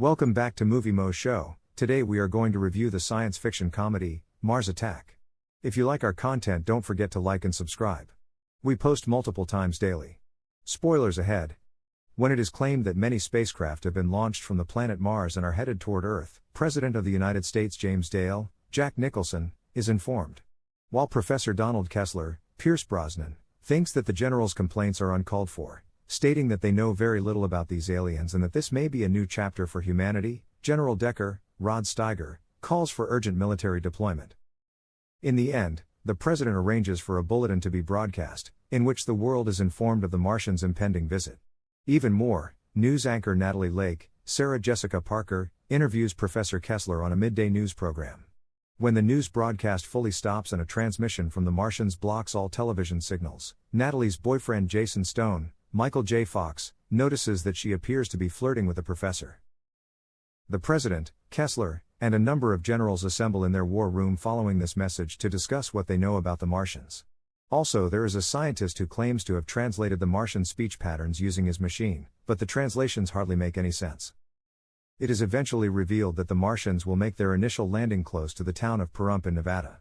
Welcome back to Movie Mo Show. Today we are going to review the science fiction comedy, Mars Attack. If you like our content, don't forget to like and subscribe. We post multiple times daily. Spoilers ahead. When it is claimed that many spacecraft have been launched from the planet Mars and are headed toward Earth, President of the United States James Dale, Jack Nicholson, is informed. While Professor Donald Kessler, Pierce Brosnan, thinks that the general's complaints are uncalled for, stating that they know very little about these aliens and that this may be a new chapter for humanity, General Decker, Rod Steiger, calls for urgent military deployment. In the end, the president arranges for a bulletin to be broadcast, in which the world is informed of the Martians' impending visit. Even more, news anchor Natalie Lake, Sarah Jessica Parker, interviews Professor Kessler on a midday news program. When the news broadcast fully stops and a transmission from the Martians blocks all television signals, Natalie's boyfriend Jason Stone, Michael J. Fox, notices that she appears to be flirting with the professor. The president, Kessler, and a number of generals assemble in their war room following this message to discuss what they know about the Martians. Also, there is a scientist who claims to have translated the Martian speech patterns using his machine, but the translations hardly make any sense. It is eventually revealed that the Martians will make their initial landing close to the town of Pahrump in Nevada.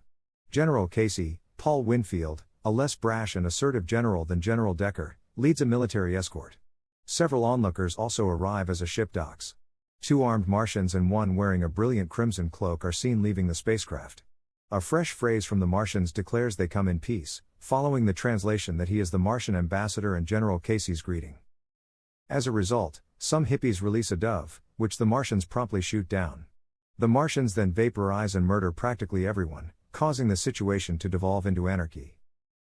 General Casey, Paul Winfield, a less brash and assertive general than General Decker, leads a military escort. Several onlookers also arrive as a ship docks. 2 armed Martians and one wearing a brilliant crimson cloak are seen leaving the spacecraft. A fresh phrase from the Martians declares they come in peace, following the translation that he is the Martian ambassador and General Casey's greeting. As a result, some hippies release a dove, which the Martians promptly shoot down. The Martians then vaporize and murder practically everyone, causing the situation to devolve into anarchy.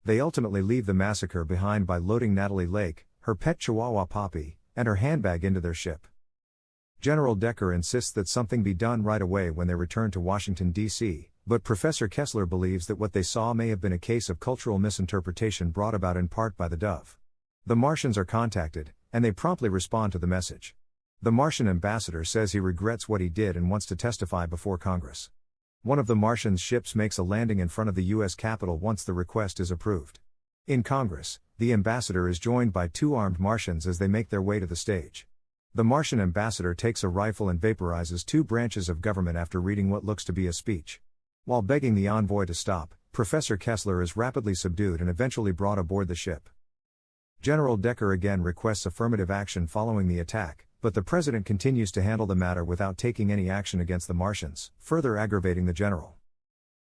They ultimately leave the massacre behind by loading Natalie Lake, her pet Chihuahua Poppy, and her handbag into their ship. General Decker insists that something be done right away when they return to Washington, D.C., but Professor Kessler believes that what they saw may have been a case of cultural misinterpretation brought about in part by the dove. The Martians are contacted, and they promptly respond to the message. The Martian ambassador says he regrets what he did and wants to testify before Congress. One of the Martians' ships makes a landing in front of the U.S. Capitol once the request is approved. In Congress, the ambassador is joined by 2 armed Martians as they make their way to the stage. The Martian ambassador takes a rifle and vaporizes 2 branches of government after reading what looks to be a speech. While begging the envoy to stop, Professor Kessler is rapidly subdued and eventually brought aboard the ship. General Decker again requests affirmative action following the attack, but the president continues to handle the matter without taking any action against the Martians, further aggravating the general.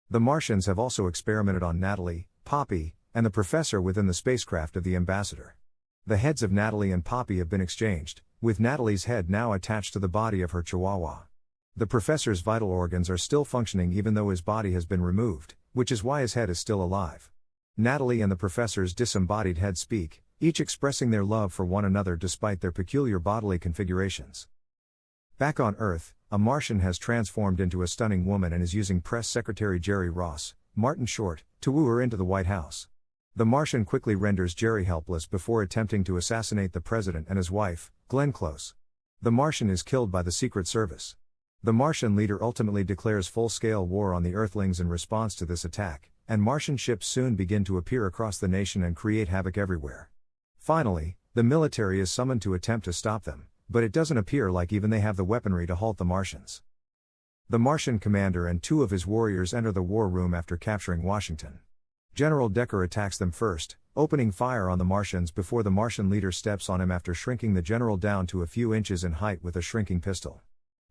The Martians have also experimented on Natalie, Poppy, and the professor within the spacecraft of the ambassador. The heads of Natalie and Poppy have been exchanged, with Natalie's head now attached to the body of her Chihuahua. The professor's vital organs are still functioning even though his body has been removed, which is why his head is still alive. Natalie and the professor's disembodied head speak, each expressing their love for one another despite their peculiar bodily configurations. Back on Earth, a Martian has transformed into a stunning woman and is using Press Secretary Jerry Ross, Martin Short, to woo her into the White House. The Martian quickly renders Jerry helpless before attempting to assassinate the president and his wife, Glenn Close. The Martian is killed by the Secret Service. The Martian leader ultimately declares full-scale war on the Earthlings in response to this attack, and Martian ships soon begin to appear across the nation and create havoc everywhere. Finally, the military is summoned to attempt to stop them, but it doesn't appear like even they have the weaponry to halt the Martians. The Martian commander and 2 of his warriors enter the war room after capturing Washington. General Decker attacks them first, opening fire on the Martians before the Martian leader steps on him after shrinking the general down to a few inches in height with a shrinking pistol.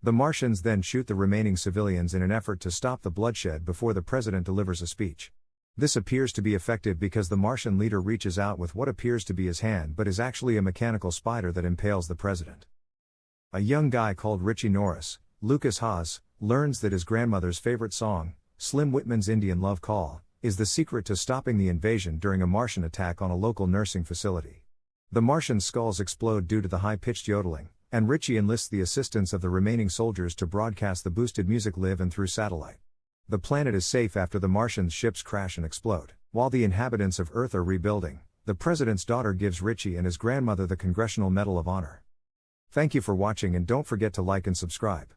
The Martians then shoot the remaining civilians in an effort to stop the bloodshed before the president delivers a speech. This appears to be effective because the Martian leader reaches out with what appears to be his hand but is actually a mechanical spider that impales the president. A young guy called Richie Norris, Lucas Haas, learns that his grandmother's favorite song, Slim Whitman's Indian Love Call, is the secret to stopping the invasion during a Martian attack on a local nursing facility. The Martian skulls explode due to the high-pitched yodeling, and Richie enlists the assistance of the remaining soldiers to broadcast the boosted music live and through satellite. The planet is safe after the Martians' ships crash and explode. While the inhabitants of Earth are rebuilding, the president's daughter gives Richie and his grandmother the Congressional Medal of Honor. Thank you for watching and don't forget to like and subscribe.